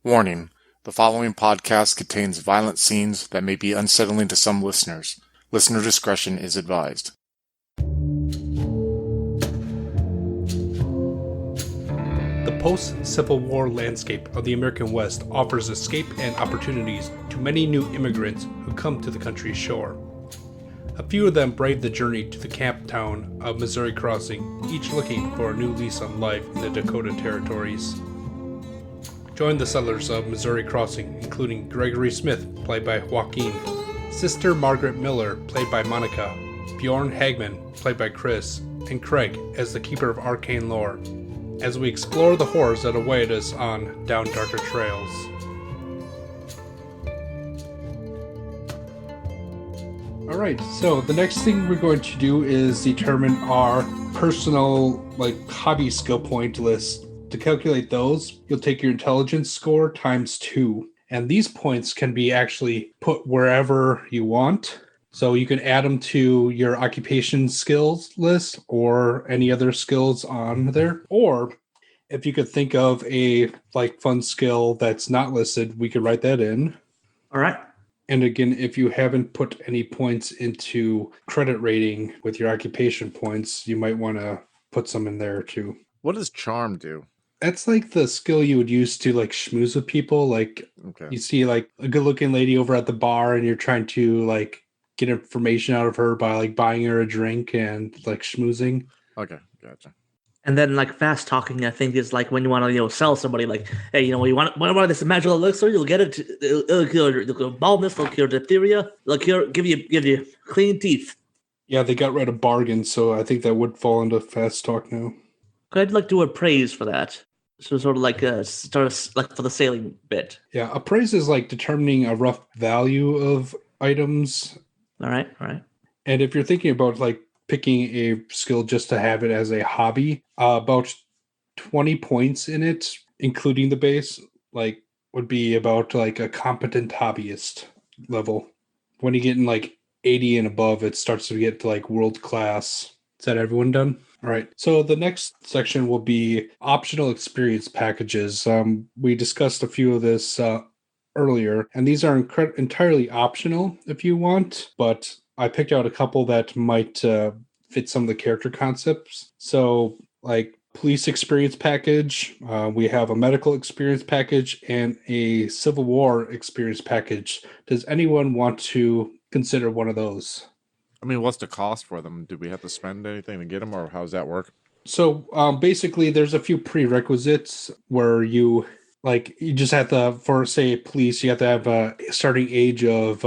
Warning: the following podcast contains violent scenes that may be unsettling to some listeners. Listener discretion is advised. The post-Civil War landscape of the American West offers escape and opportunities to many new immigrants who come to the country's shore. A few of them brave the journey to the camp town of Missouri Crossing, each looking for a new lease on life in the Dakota territories. Join the settlers of Missouri Crossing, including Gregory Smith, played by Joaquin, Sister Margaret Miller, played by Monica, Bjorn Hagman, played by Chris, and Craig as the keeper of arcane lore, as we explore the horrors that await us on Down Darker Trails. Alright, so the next thing we're going to do is determine our personal hobby skill point list. To calculate those, you'll take your intelligence score times 2. And these points can be actually put wherever you want. So you can add them to your occupation skills list or any other skills on there. Or if you could think of a fun skill that's not listed, we could write that in. All right. And again, if you haven't put any points into credit rating with your occupation points, you might want to put some in there too. What does charm do? That's the skill you would use to schmooze with people. You see a good looking lady over at the bar and you're trying to get information out of her by buying her a drink and schmoozing. Okay, gotcha. And then fast talking, I think, is when you want to sell somebody hey, you want this magical elixir, you'll get it. It'll cure your baldness, it'll cure diphtheria, give you clean teeth. Yeah, they got rid of bargain, so I think that would fall into fast talk now. I'd do a praise for that. So sort of for the sailing bit. Yeah, appraise is determining a rough value of items. All right. And if you're thinking about picking a skill just to have it as a hobby, about 20 points in it, including the base, would be about a competent hobbyist level. When you get in 80 and above, it starts to get to world class. Is that everyone done? All right. So the next section will be optional experience packages. We discussed a few of this earlier, and these are entirely optional if you want, but I picked out a couple that might fit some of the character concepts. So police experience package, we have a medical experience package, and a Civil War experience package. Does anyone want to consider one of those? I mean, what's the cost for them? Do we have to spend anything to get them, or how does that work? So basically, there's a few prerequisites where you just have to, for say police, you have to have a starting age of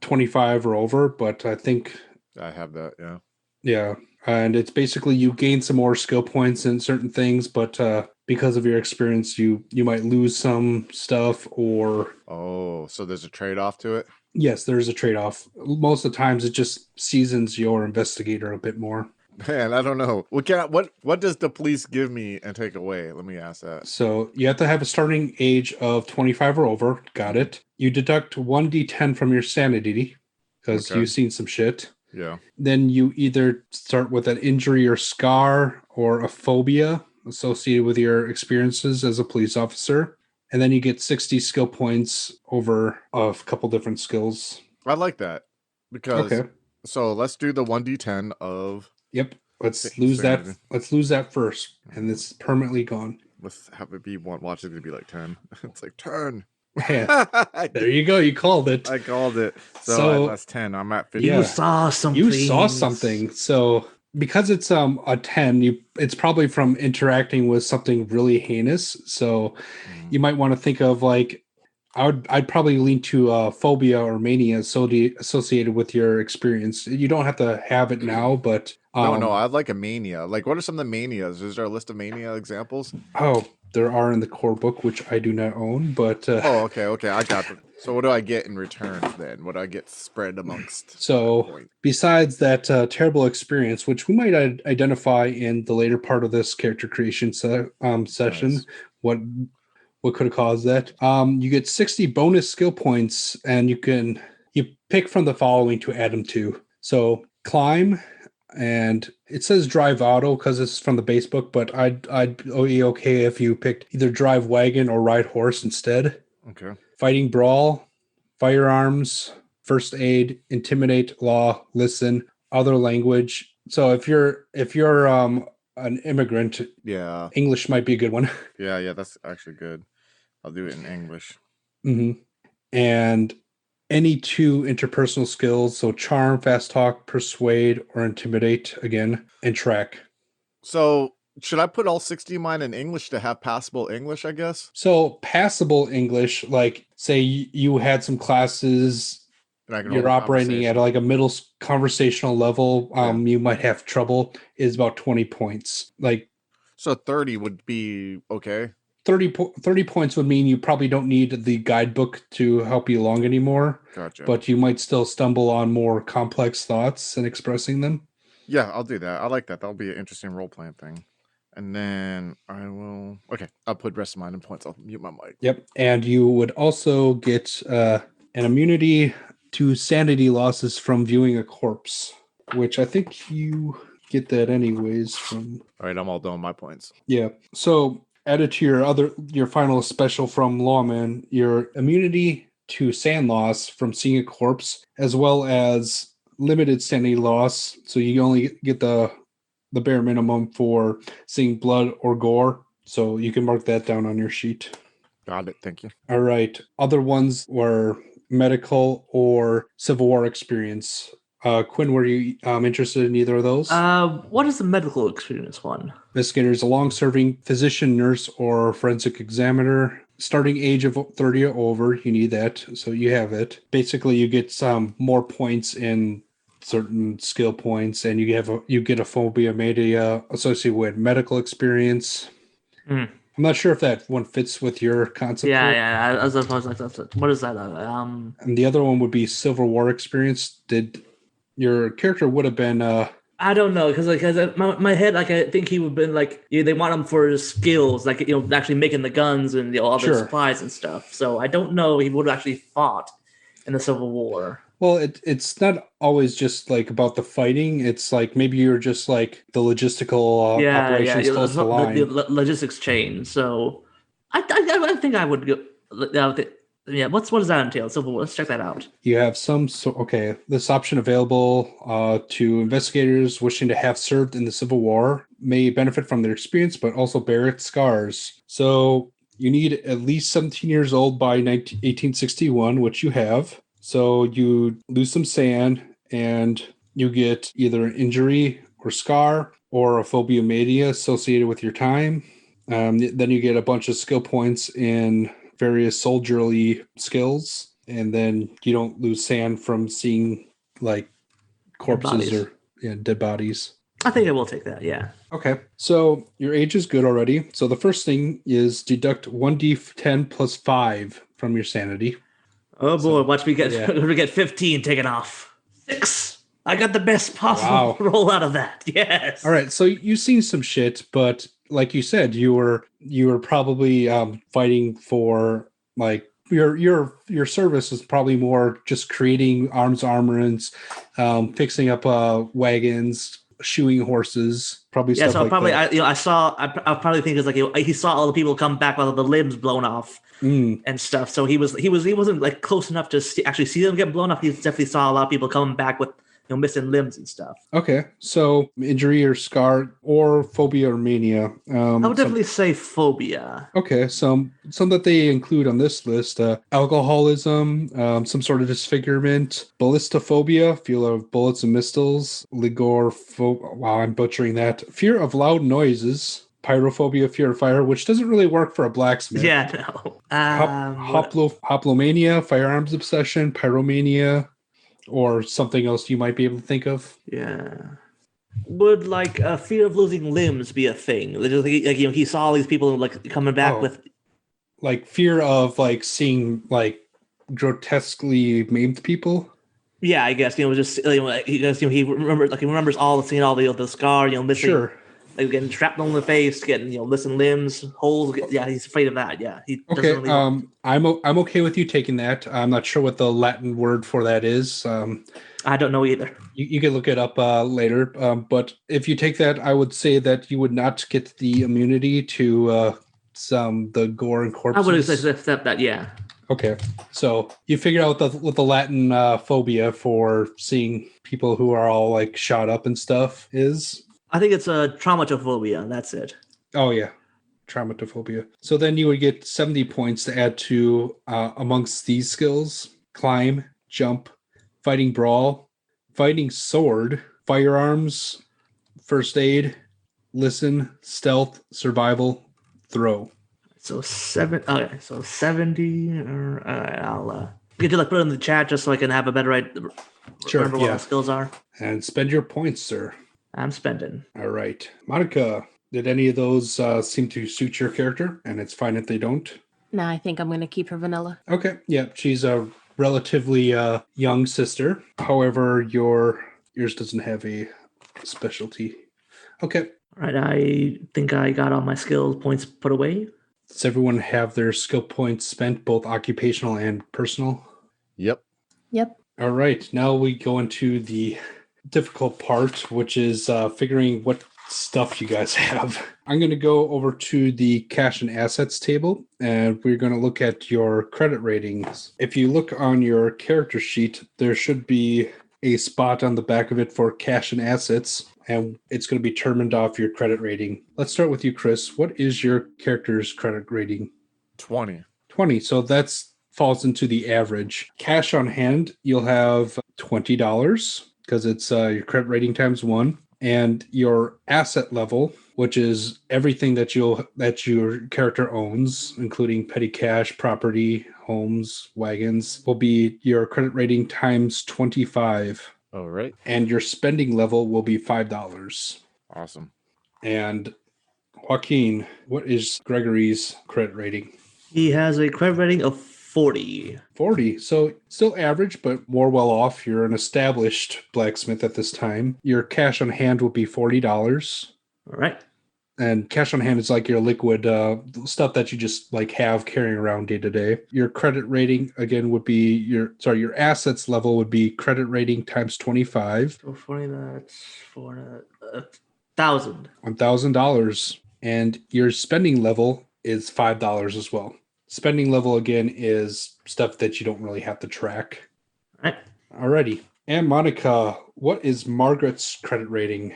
25 or over. But I think I have that. Yeah. Yeah, and it's basically you gain some more skill points in certain things, but because of your experience, you might lose some stuff or. Oh, so there's a trade-off to it? Yes, there's a trade-off. Most of the times, it just seasons your investigator a bit more. Man, I don't know. What does the police give me and take away? Let me ask that. So you have to have a starting age of 25 or over. Got it. You deduct 1d10 from your sanity because you've seen some shit. Yeah. Then you either start with an injury or scar or a phobia associated with your experiences as a police officer. And then you get 60 skill points over a couple different skills. I like that. Because So let's do the 1d10 of. Yep. Let's lose that. Let's lose that first. And it's permanently gone. Let's have it be one. Watch it be 10. It's 10. Yeah. There you go. You called it. I called it. So that's 10. I'm at 50. You saw something. You saw something. So because it's a 10, it's probably from interacting with something really heinous. So you might want to think of I'd probably lean to phobia or mania associated with your experience. You don't have to have it now, but no, I'd like a mania. What are some of the manias? Is there a list of mania examples? Oh, there are in the core book, which I do not own, but okay, I got them. So what do I get in return then? What do I get spread amongst? So besides that terrible experience, which we might identify in the later part of this character creation session, nice. What could have caused that? You get 60 bonus skill points, and you pick from the following to add them to. So climb, and it says drive auto because it's from the base book, but I'd be okay if you picked either drive wagon or ride horse instead. Okay. Fighting brawl, firearms, first aid, intimidate, law, listen, other language. So if you're an immigrant, Yeah. English might be a good one. Yeah, that's actually good. I'll do it in English. And any 2 interpersonal skills, so charm, fast talk, persuade, or intimidate again, and track. So should I put all 60 of mine in English to have passable English, I guess? So passable English, like say you had some classes, And I can you're hold a operating at conversation. like a middle conversational level, you might have trouble, is about 20 points. Like So 30 would be okay. 30 points would mean you probably don't need the guidebook to help you along anymore. Gotcha. But you might still stumble on more complex thoughts and expressing them. Yeah, I'll do that. I like that. That'll be an interesting role-playing thing. And then I will... Okay, I'll put rest of mine in points. I'll mute my mic. Yep. And you would also get an immunity to sanity losses from viewing a corpse, which I think you get that anyways from... All right, I'm all done with my points. Yeah. So added to your final special from Lawman, your immunity to sand loss from seeing a corpse, as well as limited sanity loss. So you only get the bare minimum for seeing blood or gore. So you can mark that down on your sheet. Got it. Thank you. All right. Other ones were medical or Civil War experience. Quinn, were you interested in either of those? What is the medical experience one? Investigator is a long-serving physician, nurse, or forensic examiner. Starting age of 30 or over, you need that, so you have it. Basically, you get some more points in certain skill points, and you get a phobia media associated with medical experience. I'm not sure if that one fits with your concept. Yeah. As opposed like that's what is that? And the other one would be Civil War experience. Did your character would have been I don't know because my head I think he would have been they want him for his skills actually making the guns and all the supplies and stuff. So I don't know he would have actually fought in the Civil War. Well, it's not always just about the fighting. It's maybe you're just the logistical operations close to the line. The logistics chain. So I think I would go. Yeah, what does that entail? So let's check that out. You have this option available to investigators wishing to have served in the Civil War may benefit from their experience, but also bear its scars. So you need at least 17 years old by 1861, which you have. So you lose some sand and you get either an injury or scar or a phobia media associated with your time. Then you get a bunch of skill points in various soldierly skills, and then you don't lose sand from seeing corpses or dead bodies. I think I will take that. Yeah. Okay. So your age is good already. So the first thing is deduct 1d10 plus 5 from your sanity. Oh boy, watch me get 15 taken off. 6. I got the best possible roll out of that. Yes. All right. So you've seen some shit, but like you said, you were probably fighting for your service is probably more just creating armaments, fixing up wagons, shoeing horses, probably. Yeah. Stuff So like probably that. I probably think it's he saw all the people come back with the limbs blown off and stuff. So he wasn't close enough to actually see them get blown off. He definitely saw a lot of people coming back with missing limbs and stuff. Okay, so injury or scar or phobia or mania. I would definitely say phobia. Okay, some that they include on this list: alcoholism, some sort of disfigurement, ballistophobia, fear of bullets and missiles, wow, I'm butchering that. Fear of loud noises. Pyrophobia, fear of fire, which doesn't really work for a blacksmith. Yeah, no. Hoplomania, firearms obsession, pyromania. Or something else you might be able to think of? Yeah. Would a fear of losing limbs be a thing? He saw all these people coming back with fear of seeing grotesquely maimed people. Yeah, I guess just he remembers seeing all the scar missing. Sure. like getting shrapnel in the face, getting missing limbs, holes. Yeah, he's afraid of that. Yeah, he doesn't Okay, really want. I'm okay with you taking that. I'm not sure what the Latin word for that is. I don't know either. You can look it up later. But if you take that, I would say that you would not get the immunity to the gore and I corpses. would accept that. Yeah. Okay, so you figure out what the Latin phobia for seeing people who are all like shot up and stuff is. I think it's a traumatophobia. That's it. Oh yeah, traumatophobia. So then you would get 70 points to add to amongst these skills: climb, jump, fighting brawl, fighting sword, firearms, first aid, listen, stealth, survival, throw. So 70. I'll get you put it in the chat just so I can have a better idea. Sure, Remember what my skills are. And spend your points, sir. I'm spending. All right. Monica, did any of those seem to suit your character? And it's fine if they don't. No, I think I'm going to keep her vanilla. Okay. Yeah, she's a relatively young sister. However, yours doesn't have a specialty. Okay. All right. I think I got all my skill points put away. Does everyone have their skill points spent, both occupational and personal? Yep. Yep. All right. Now we go into the difficult part, which is figuring what stuff you guys have. I'm going to go over to the cash and assets table, and we're going to look at your credit ratings. If you look on your character sheet, there should be a spot on the back of it for cash and assets, and it's going to be determined off your credit rating. Let's start with you, Chris. What is your character's credit rating? 20. 20. So that's falls into the average. Cash on hand, you'll have $20 because it's your credit rating times 1. And your asset level, which is everything that your character owns, including petty cash, property, homes, wagons, will be your credit rating times 25. All right. And your spending level will be $5. Awesome. And Joaquin, what is Gregory's credit rating? He has a credit rating of 40. 40. So still average, but more well off. You're an established blacksmith at this time. Your cash on hand will be $40. All right. And cash on hand is like your liquid stuff that you just like have carrying around day to day. Your credit rating again would be your assets level would be credit rating times 25. So 40, that's $1,000. $1,000. And your spending level is $5 as well. Spending level again is stuff that you don't really have to track. All right. Alrighty. And Monica, what is Margaret's credit rating?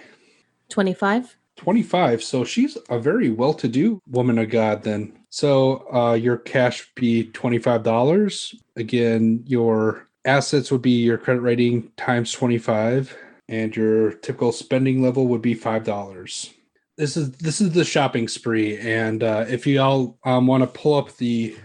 25. 25. So she's a very well-to-do woman of God then. So your cash would be $25. Again, your assets would be your credit rating times 25. And your typical spending level would be $5. This is the shopping spree. And if you all want to pull up the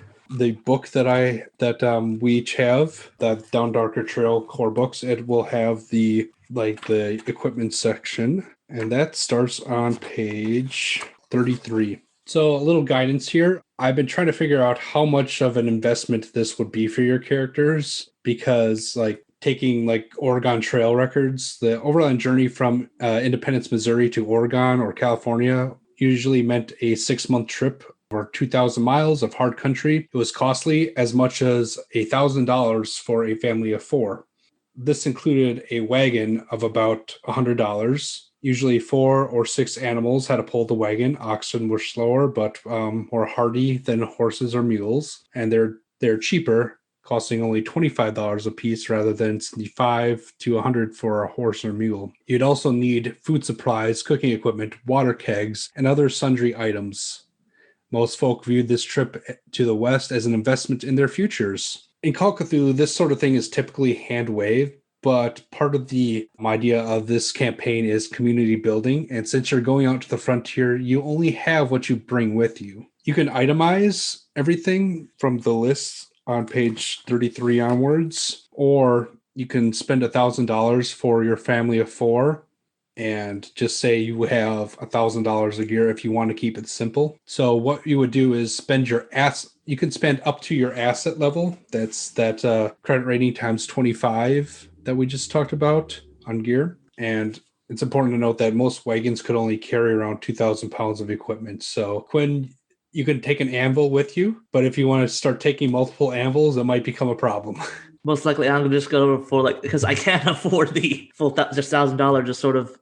book that we each have, the Down Darker Trail core books, it will have the equipment section. And that starts on page 33. So a little guidance here. I've been trying to figure out how much of an investment this would be for your characters, because taking Oregon Trail records, the overland journey from Independence, Missouri to Oregon or California usually meant a 6-month trip over 2,000 miles of hard country. It was costly, as much as $1,000 for a family of 4. This included a wagon of about $100. Usually 4 or 6 animals had to pull the wagon. Oxen were slower, but more hardy than horses or mules. And they're cheaper, costing only $25 a piece rather than $75 to $100 for a horse or mule. You'd also need food supplies, cooking equipment, water kegs, and other sundry items. Most folk viewed this trip to the West as an investment in their futures. In Call Cthulhu, this sort of thing is typically hand-waved, but part of the idea of this campaign is community building. And since you're going out to the frontier, you only have what you bring with you. You can itemize everything from the list on page 33 onwards, or you can spend $1,000 for your family of 4 and just say you have $1,000 a year if you want to keep it simple. So what you would do is spend you can spend up to your asset level. That's credit rating times 25 that we just talked about on gear. And it's important to note that most wagons could only carry around 2,000 pounds of equipment. So, Quinn, you can take an anvil with you, but if you want to start taking multiple anvils, it might become a problem. Most likely, I'm gonna just go for like because I can't afford the full just $1,000. Just sort of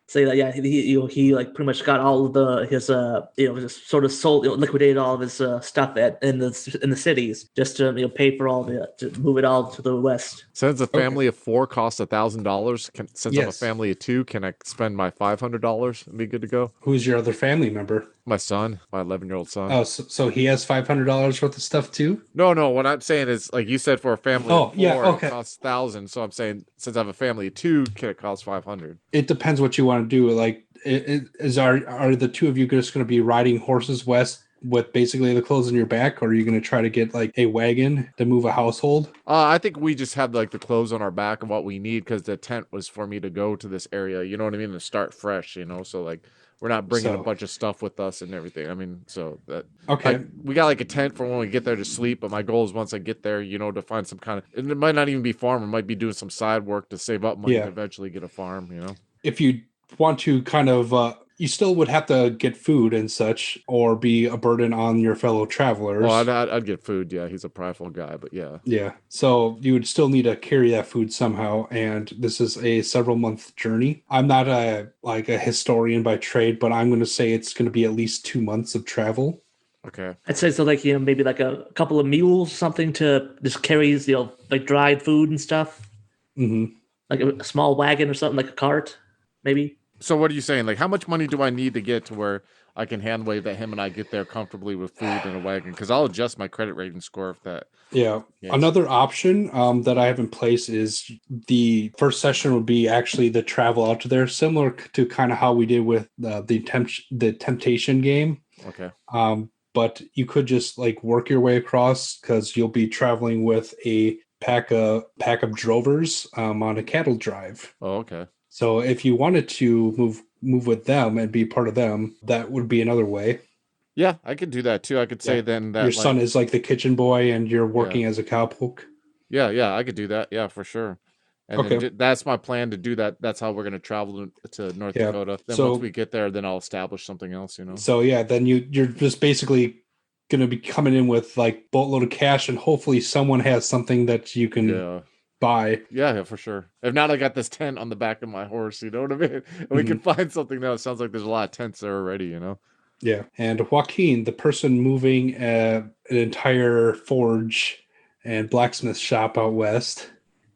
say that he like pretty much got all of his just sort of sold liquidated all of his stuff in the cities just to pay for all the to move it all to the west. Since a family of 4 costs $1,000, since I'm a Yes. family of 2, can I spend my $500 and be good to go? Who's your other family member? My son, my 11-year-old son. Oh, so he has $500 worth of stuff too? No, what I'm saying is, like you said, for a family of 4, okay. it costs 1,000. So I'm saying, since I have a family of 2, can it cost 500? It depends what you want to do. Like, are the two of you just going to be riding horses west with basically the clothes on your back, or are you going to try to get like a wagon to move a household? I think we just have like the clothes on our back and what we need, because the tent was for me to go to this area. You know what I mean? To start fresh. So like we're not bringing a bunch of stuff with us and everything. I mean, so that okay. We got like a tent for when we get there to sleep. But my goal is once I get there, to find some kind of. And it might not even be farm. It might be doing some side work to save up money to eventually get a farm. If you want to kind of you still would have to get food and such, or be a burden on your fellow travelers. Well, I'd get food. Yeah, he's a prideful guy, but yeah. Yeah. So you would still need to carry that food somehow, and this is a several-month journey. I'm not a historian by trade, but I'm going to say it's going to be at least 2 months of travel. Okay. I'd say so, like maybe like a couple of mules, something to just carry like dried food and stuff. Mm-hmm. Like a small wagon or something, like a cart, maybe. So what are you saying? Like, how much money do I need to get to where I can hand wave that him and I get there comfortably with food in a wagon? Because I'll adjust my credit rating score if that. Yeah. Another option that I have in place is the first session would be actually the travel out to there, similar to kind of how we did with the temptation game. Okay. But you could just like work your way across, because you'll be traveling with a pack of drovers on a cattle drive. Oh, okay. So if you wanted to move with them and be part of them, that would be another way. Yeah, I could do that too. I could say then that your son is like the kitchen boy and you're working as a cowpoke. Yeah, I could do that. Yeah, for sure. And then that's my plan to do that. That's how we're going to travel to North Dakota. Then once we get there, then I'll establish something else, So yeah, then you're just basically going to be coming in with like boatload of cash, and hopefully someone has something that you can buy. Yeah, for sure. If not, I got this tent on the back of my horse, you know what I mean? And we can find something now. It sounds like there's a lot of tents there already, Yeah. And Joaquin, the person moving an entire forge and blacksmith shop out west.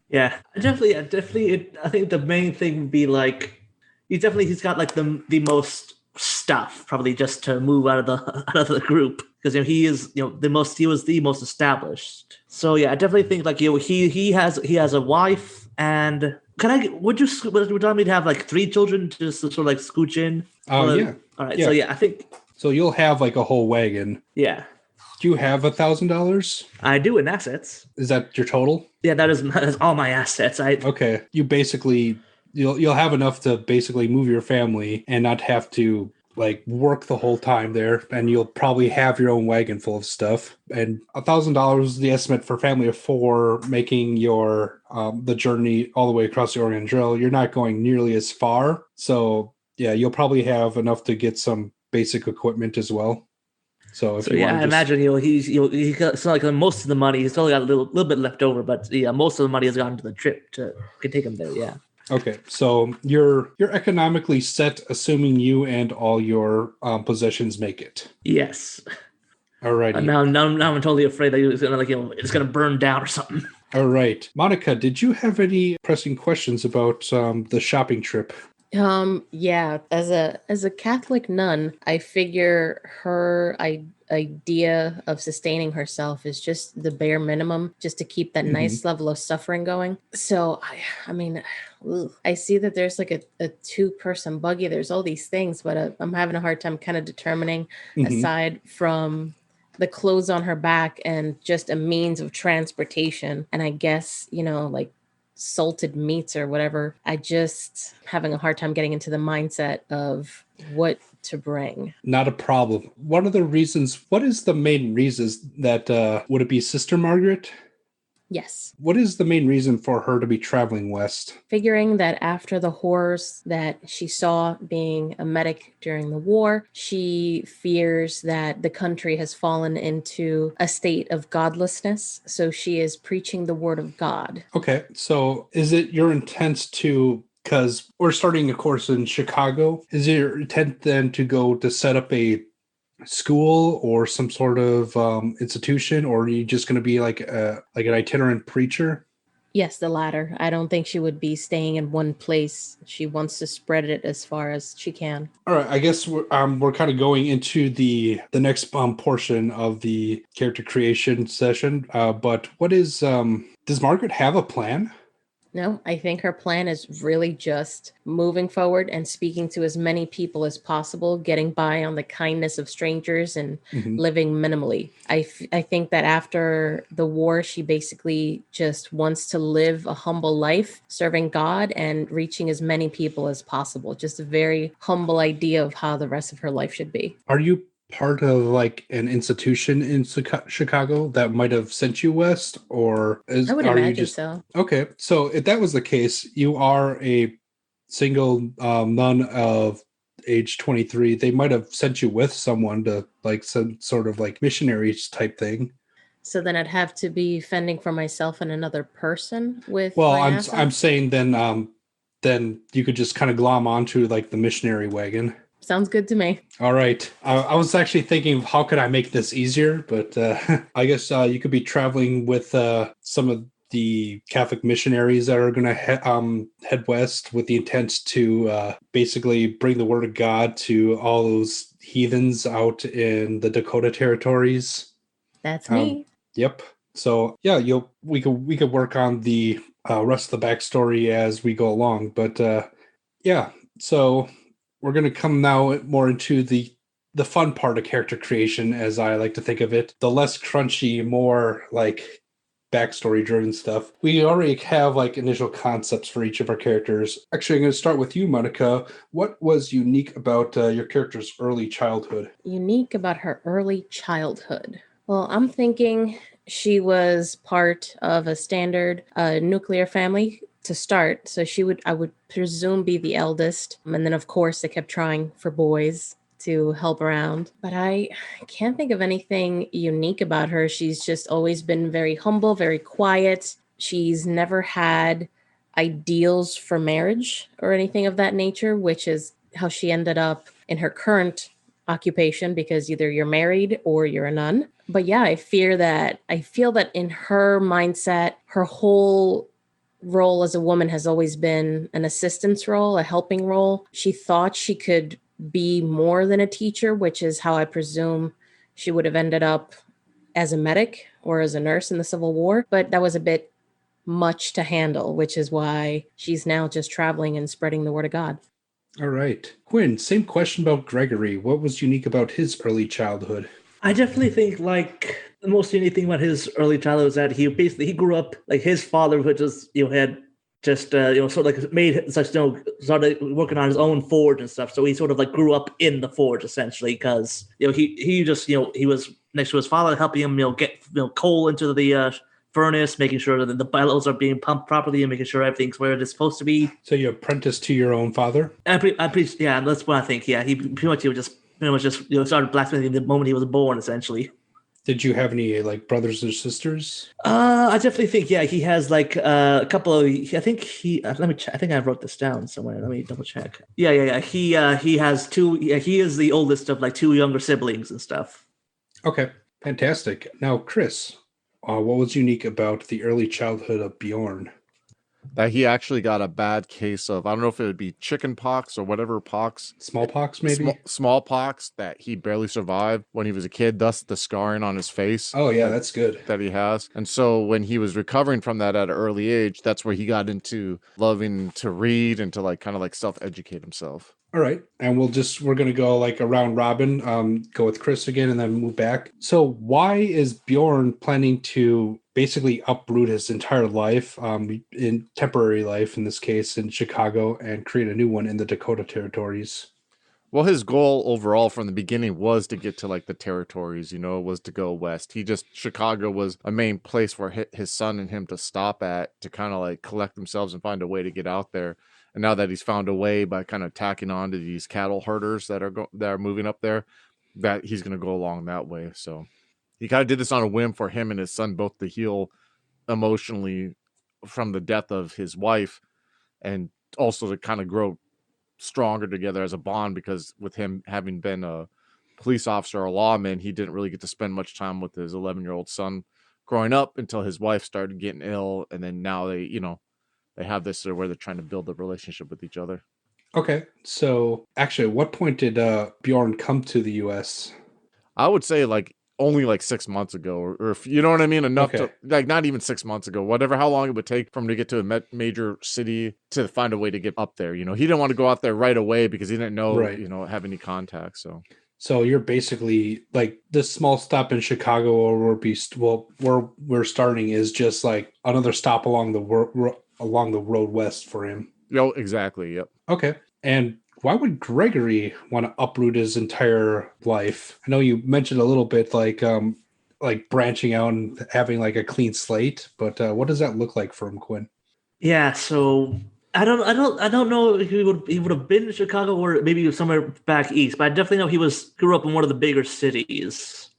Yeah, definitely. I think the main thing would be like he's got like the most stuff probably just to move out of the group, because he is he was the most established. So yeah, I definitely think like he has a wife, and would you want me to have like 3 children to just sort of like scooch in? Yeah. All right. Yeah. So yeah, I think so. You'll have like a whole wagon. Yeah. Do you have $1,000? I do in assets. Is that your total? Yeah, that is all my assets. Okay. You basically you'll have enough to basically move your family and not have to like work the whole time there, and you'll probably have your own wagon full of stuff. And $1,000 is the estimate for a family of 4 making your the journey all the way across the Oregon Trail. You're not going nearly as far, so yeah, you'll probably have enough to get some basic equipment as well. So I imagine he got so like most of the money. He's still got a little bit left over, but yeah, most of the money has gone to the trip to take him there. Yeah. Okay, so you're economically set, assuming you and all your possessions make it. Yes. Alrighty. Now I'm totally afraid that it's gonna burn down or something. All right, Monica, did you have any pressing questions about the shopping trip? Yeah, as a Catholic nun, I figure her idea of sustaining herself is just the bare minimum, just to keep that nice level of suffering going. So I mean, I see that there's like a 2-person buggy. There's all these things, but I'm having a hard time kind of determining, aside from the clothes on her back and just a means of transportation. And I guess, like salted meats or whatever. I just having a hard time getting into the mindset of what to bring. Not a problem. What is the main reasons that would it be Sister Margaret? Yes. What is the main reason for her to be traveling west? Figuring that after the horrors that she saw being a medic during the war, she fears that the country has fallen into a state of godlessness. So she is preaching the word of God. Okay, so is it your intent to, because we're starting a course in Chicago, is it your intent then to go to set up a school or some sort of institution, or are you just going to be like an itinerant preacher? Yes, the latter. I don't think she would be staying in one place. She wants to spread it as far as she can. All right, I guess we're kind of going into the next portion of the character creation session. But what is does Margaret have a plan? No, I think her plan is really just moving forward and speaking to as many people as possible, getting by on the kindness of strangers and Mhm. living minimally. I think that after the war, she basically just wants to live a humble life, serving God and reaching as many people as possible. Just a very humble idea of how the rest of her life should be. Are you part of like an institution in Chicago that might have sent you west, or I would are you imagine just so. okay? So if that was the case, you are a single nun of age 23. They might have sent you with someone to like some sort of like missionaries type thing. So then I'd have to be fending for myself and another person with Well, my I'm assets. saying then you could just kind of glom onto like the missionary wagon. Sounds good to me. All right. I was actually thinking, how could I make this easier? But I guess you could be traveling with some of the Catholic missionaries that are going to head west with the intent to basically bring the word of God to all those heathens out in the Dakota territories. That's Um, me. yep. So yeah, we could work on the rest of the backstory as we go along. But yeah, so we're going to come now more into the fun part of character creation, as I like to think of it, the less crunchy, more like backstory driven stuff. We already have like initial concepts for each of our characters. Actually, I'm going to start with you, Monica. What was unique about your character's early childhood? Unique about her early childhood. Well, I'm thinking she was part of a standard nuclear family to start. So I would presume, be the eldest. And then, of course, they kept trying for boys to help around. But I can't think of anything unique about her. She's just always been very humble, very quiet. She's never had ideals for marriage or anything of that nature, which is how she ended up in her current occupation, because either you're married or you're a nun. But yeah, I feel that in her mindset, her whole role as a woman has always been an assistance role, a helping role. She thought she could be more than a teacher, which is how I presume she would have ended up as a medic or as a nurse in the Civil War. But that was a bit much to handle, which is why she's now just traveling and spreading the word of God. All right. Quinn, same question about Gregory. What was unique about his early childhood? I definitely think like the most unique thing about his early childhood is that he grew up like his father, who just had just sort of like made such started working on his own forge and stuff. So he sort of like grew up in the forge essentially, because he just he was next to his father, helping him get coal into the furnace, making sure that the bellows are being pumped properly and making sure everything's where it's supposed to be. So you apprenticed to your own father? Yeah, that's what I think. Yeah, he pretty much just started blacksmithing the moment he was born, essentially. Did you have any like brothers or sisters? I definitely think he has like a couple of. I think he. Let me check. I think I wrote this down somewhere. Let me double check. Yeah. He has two. Yeah, he is the oldest of like two younger siblings and stuff. Okay, fantastic. Now, Chris, what was unique about the early childhood of Bjorn? That he actually got a bad case of, I don't know if it would be chicken pox or whatever pox. Smallpox, maybe? Smallpox that he barely survived when he was a kid, thus the scarring on his face. Oh, yeah, that's good. That he has. And so when he was recovering from that at an early age, that's where he got into loving to read and to like kind of like self-educate himself. All right. And we're going to go like around robin, go with Chris again and then move back. So why is Bjorn planning to basically uproot his entire life, in temporary life, in this case, in Chicago, and create a new one in the Dakota territories? Well, his goal overall from the beginning was to get to like the territories, was to go west. Chicago was a main place for his son and him to stop at to kind of like collect themselves and find a way to get out there. And now that he's found a way by kind of tacking on to these cattle herders that are moving up there, that he's going to go along that way. So he kind of did this on a whim for him and his son both to heal emotionally from the death of his wife, and also to kind of grow stronger together as a bond, because with him having been a police officer or a lawman, he didn't really get to spend much time with his 11-year-old son growing up until his wife started getting ill. And then now they have this where they're trying to build a relationship with each other. Okay. So actually, at what point did Bjorn come to the US? I would say like only like 6 months ago, or if you know what I mean, enough Okay. to like not even 6 months ago, whatever, how long it would take for him to get to a major city to find a way to get up there. He didn't want to go out there right away because he didn't know, Right. have any contacts. So you're basically like this small stop in Chicago, or where we're starting is just like another stop along the road west for him. Exactly. Yep. Okay. And why would Gregory want to uproot his entire life? I know you mentioned a little bit like branching out and having like a clean slate, but what does that look like for him, Quinn? Yeah, so I don't know if he would have been in Chicago or maybe somewhere back east, but I definitely know he grew up in one of the bigger cities.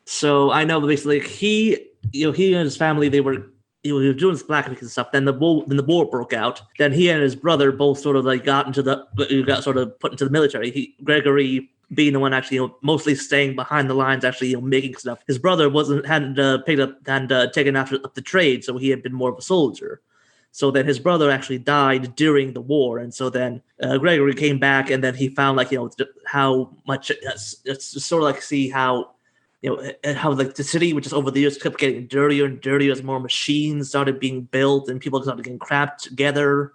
So I know basically he and his family, they were he was doing this blackmail and stuff. Then the war broke out. Then he and his brother both sort of like got sort of put into the military. Gregory being the one actually mostly staying behind the lines, actually making stuff. His brother hadn't taken up the trade, so he had been more of a soldier. So then his brother actually died during the war, and so then Gregory came back, and then he found how much it's sort of like see how how like the city, which is over the years kept getting dirtier and dirtier as more machines started being built and people started getting cramped together.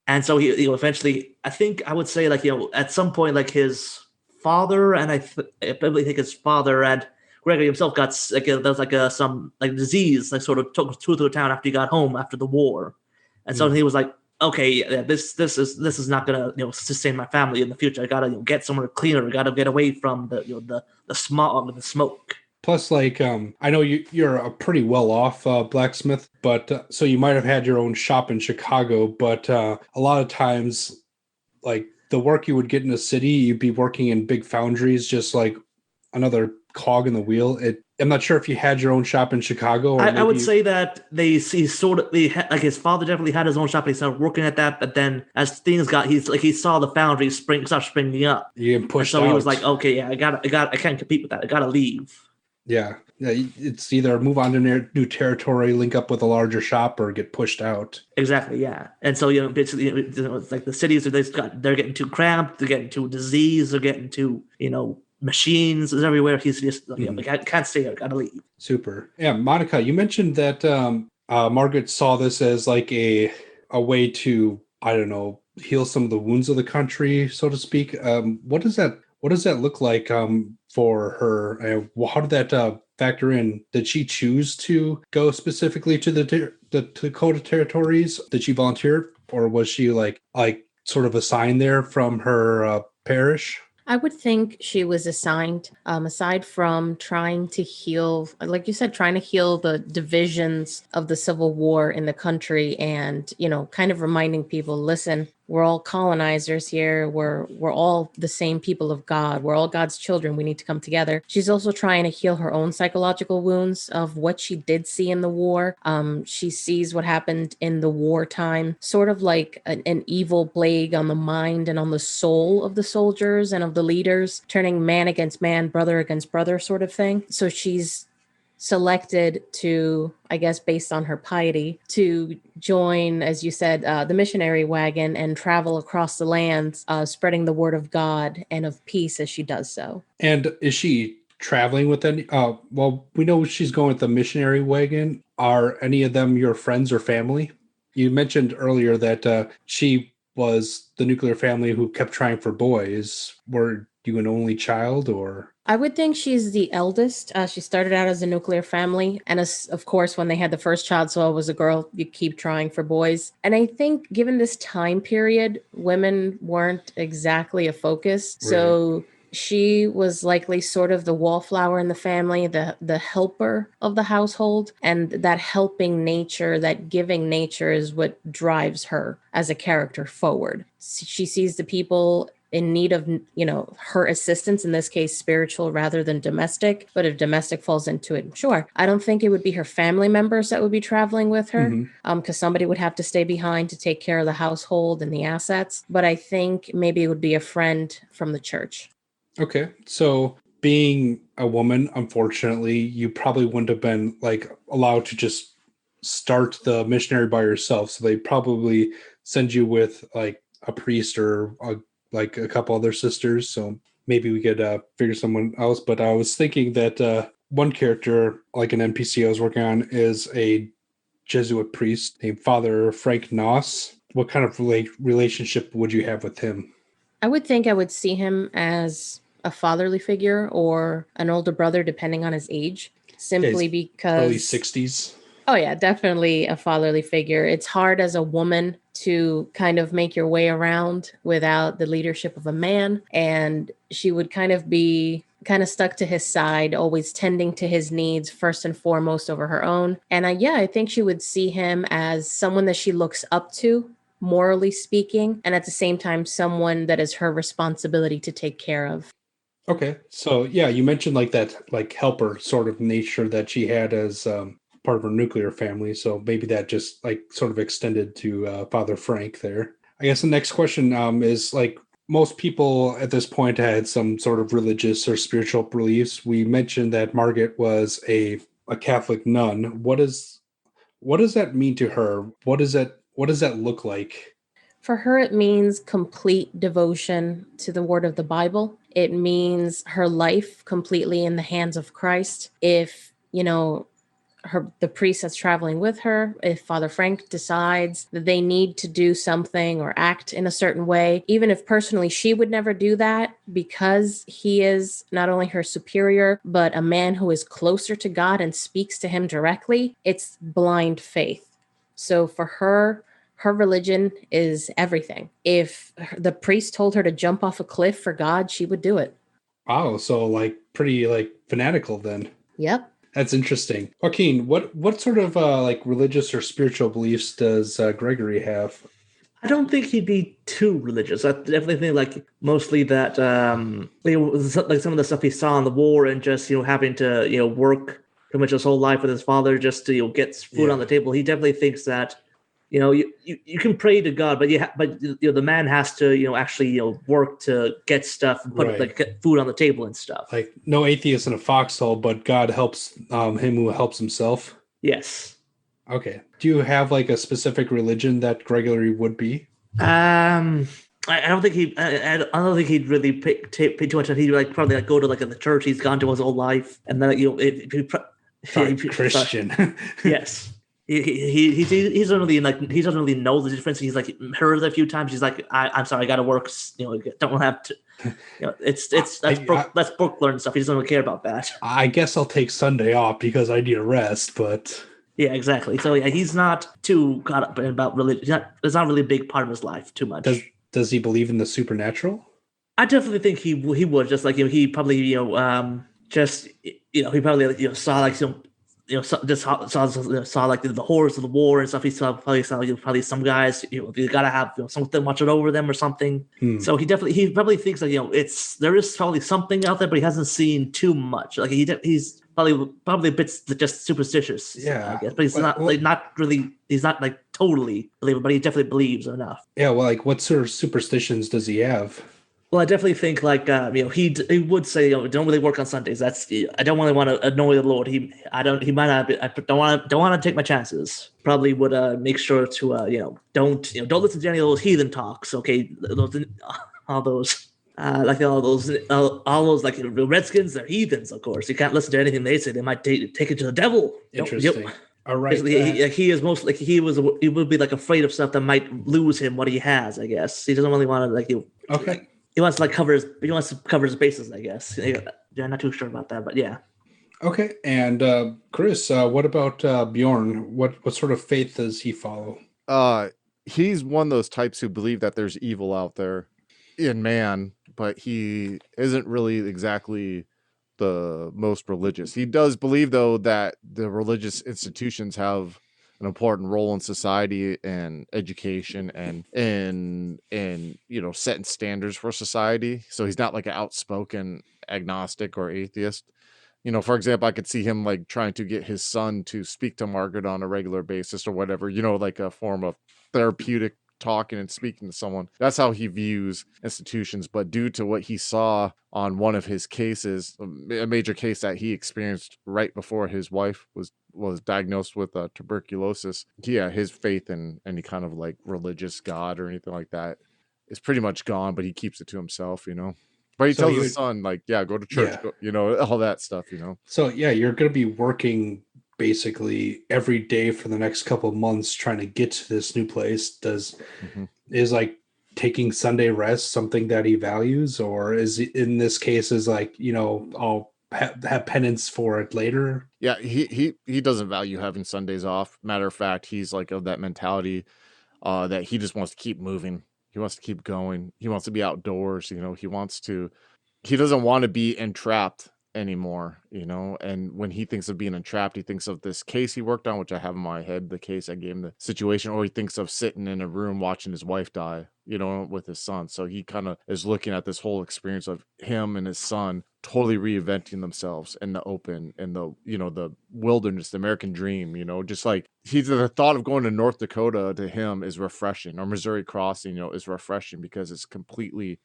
And so he eventually, I would say at some point like his father and I probably think his father and Gregory himself got there was some disease sort of took through the town after he got home after the war. And so he was like, okay, yeah, this is not gonna sustain my family in the future. I gotta get somewhere cleaner. I gotta get away from the smog and the smoke. Plus, I know you're a pretty well off blacksmith, but so you might have had your own shop in Chicago. But a lot of times, like the work you would get in a city, you'd be working in big foundries, just like another cog in the wheel. I'm not sure if you had your own shop in Chicago. Or I would say that his father definitely had his own shop. And he started working at that, but then as things got, he saw the foundry start springing up. You get pushed so out. He was like, okay, yeah, I can't compete with that. I gotta leave. Yeah, it's either move on to new territory, link up with a larger shop, or get pushed out. Exactly, yeah. And so basically, it's like the cities they're getting too cramped, they're getting too diseased, they're getting too machines is everywhere. He's just I can't stay here, I gotta leave. Super. Yeah, Monica, you mentioned that Margaret saw this as like a way to, I don't know, heal some of the wounds of the country, so to speak. What does that look like for her? How did that factor in? Did she choose to go specifically to the Dakota territories? Did she volunteer, or was she like sort of assigned there from her parish? I would think she was assigned, aside from trying to heal, like you said, trying to heal the divisions of the Civil War in the country and, kind of reminding people, listen, we're all colonizers here. We're all the same people of God. We're all God's children. We need to come together. She's also trying to heal her own psychological wounds of what she did see in the war. She sees what happened in the wartime, sort of like an evil plague on the mind and on the soul of the soldiers and of the leaders, turning man against man, brother against brother sort of thing. So she's selected to, I guess, based on her piety, to join, as you said, the missionary wagon and travel across the lands, spreading the word of God and of peace as she does so. And is she traveling with any? Well, we know she's going with the missionary wagon. Are any of them your friends or family? You mentioned earlier that she was the nuclear family who kept trying for boys. Were you an only child, or? I would think she's the eldest. She started out as a nuclear family. And of course, when they had the first child, so it was a girl, you keep trying for boys. And I think given this time period, women weren't exactly a focus. Right. So she was likely sort of the wallflower in the family, the helper of the household. And that helping nature, that giving nature is what drives her as a character forward. She sees the people in need of, her assistance, in this case, spiritual rather than domestic. But if domestic falls into it, sure. I don't think it would be her family members that would be traveling with her, because somebody would have to stay behind to take care of the household and the assets. But I think maybe it would be a friend from the church. Okay. So being a woman, unfortunately, you probably wouldn't have been allowed to just start the missionary by yourself. So they probably send you with a priest or a couple other sisters. So maybe we could figure someone else. But I was thinking that one character, like an NPC I was working on, is a Jesuit priest named Father Frank Noss. What kind of relationship would you have with him? I would think I would see him as a fatherly figure or an older brother, depending on his age, simply because early 60s. Oh, yeah, definitely a fatherly figure. It's hard as a woman to kind of make your way around without the leadership of a man. And she would kind of be stuck to his side, always tending to his needs first and foremost over her own. And I think she would see him as someone that she looks up to, morally speaking, and at the same time, someone that is her responsibility to take care of. Okay. So, yeah, you mentioned that helper sort of nature that she had as part of her nuclear family. So maybe that just sort of extended to Father Frank there. I guess the next question is most people at this point had some sort of religious or spiritual beliefs. We mentioned that Margaret was a Catholic nun. What does that mean to her? What does that look like? For her, it means complete devotion to the word of the Bible. It means her life completely in the hands of Christ. If, the priest that's traveling with her, if Father Frank decides that they need to do something or act in a certain way, even if personally she would never do that, because he is not only her superior, but a man who is closer to God and speaks to him directly, it's blind faith. So for her religion is everything. If the priest told her to jump off a cliff for God, she would do it. Wow, so pretty fanatical then. Yep. That's interesting. Joaquin, what sort of religious or spiritual beliefs does Gregory have? I don't think he'd be too religious. I definitely think mostly that some of the stuff he saw in the war and just having to work pretty much his whole life with his father just to get food on the table. He definitely thinks that you can pray to God, but the man has to actually work to get stuff and put get food on the table and stuff. No atheist in a foxhole, but God helps him who helps himself. Yes. Okay. Do you have a specific religion that Gregory would be? I don't think he'd really pay too much. He'd probably go to the church he's gone to his whole life, and then Christian. Yes. He doesn't really know the difference. He's heard it a few times. He's I'm sorry, I got to work. Don't have to. That's book learning stuff. He doesn't really care about that. I guess I'll take Sunday off because I need a rest. But yeah, exactly. So he's not too caught up about religion. It's not really a big part of his life too much. Does he believe in the supernatural? I definitely think he would. Just he probably he probably saw just saw the horrors of the war and stuff. He probably saw some guys. You gotta have something watching over them or something. So he probably thinks there is probably something out there, but he hasn't seen too much. He's probably a bit just superstitious. Yeah, I guess, but he's not really. He's not totally believer, but he definitely believes enough. Yeah, well, what sort of superstitions does he have? Well, I definitely think he would say don't really work on Sundays. That's I don't really want to annoy the Lord. He might not. I don't want to take my chances. Probably would make sure to don't listen to any of those heathen talks. Okay, all those Redskins, they're heathens. Of course, you can't listen to anything they say. They might take it to the devil. Interesting. All right. He is mostly he would be afraid of stuff that might lose him what he has. I guess he doesn't really want to Okay. He wants to cover his bases, I guess. Yeah, not too sure about that, but yeah. Okay, and Chris, what about Bjorn? What sort of faith does he follow? He's one of those types who believe that there's evil out there in man, but he isn't really exactly the most religious. He does believe, though, that the religious institutions have an important role in society and education and setting standards for society. So he's not like an outspoken agnostic or atheist. For example, I could see him like trying to get his son to speak to Margaret on a regular basis or whatever, like a form of therapeutic talking and speaking to someone. That's how he views institutions. But due to what he saw on one of his cases, a major case that he experienced right before his wife was diagnosed with tuberculosis, yeah, his faith in any kind of like religious God or anything like that is pretty much gone, but he keeps it to himself. But he tells his son, like, yeah, go to church, all that stuff, So, yeah, you're going to be working basically every day for the next couple of months trying to get to this new place. Is like taking Sunday rest something that he values, or is in this case is like, I'll have penance for it later? Yeah, he doesn't value having Sundays off. Matter of fact, he's like of that mentality that he just wants to keep moving. He wants to keep going. He wants to be outdoors. He doesn't want to be entrapped anymore, and when he thinks of being entrapped, he thinks of this case he worked on, which I have in my head, the case I gave him the situation, or he thinks of sitting in a room watching his wife die, with his son. So he kind of is looking at this whole experience of him and his son totally reinventing themselves in the open, in the wilderness, the American dream, just like the thought of going to North Dakota to him is refreshing, or Missouri crossing, is refreshing because it's completely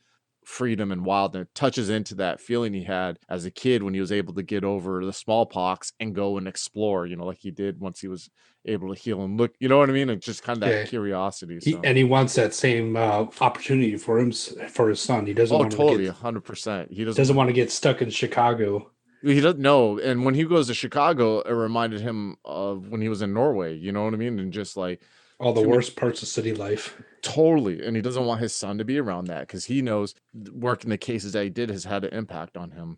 freedom and wild, and it touches into that feeling he had as a kid when he was able to get over the smallpox and go and explore, like he did once he was able to heal and look, you know what I mean? And just kind of that curiosity. He wants that same opportunity for his son. He doesn't want totally to 100%. He doesn't want to get stuck in Chicago. He doesn't know. And when he goes to Chicago, it reminded him of when he was in Norway, you know what I mean? And just like all the worst parts of city life. Totally. And he doesn't want his son to be around that because he knows working the cases that he did has had an impact on him.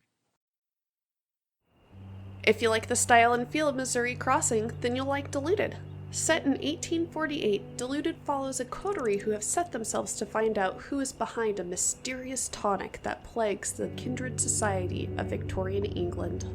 If you like the style and feel of Missouri Crossing, then you'll like Deluded. Set in 1848, Deluded follows a coterie who have set themselves to find out who is behind a mysterious tonic that plagues the kindred society of Victorian England.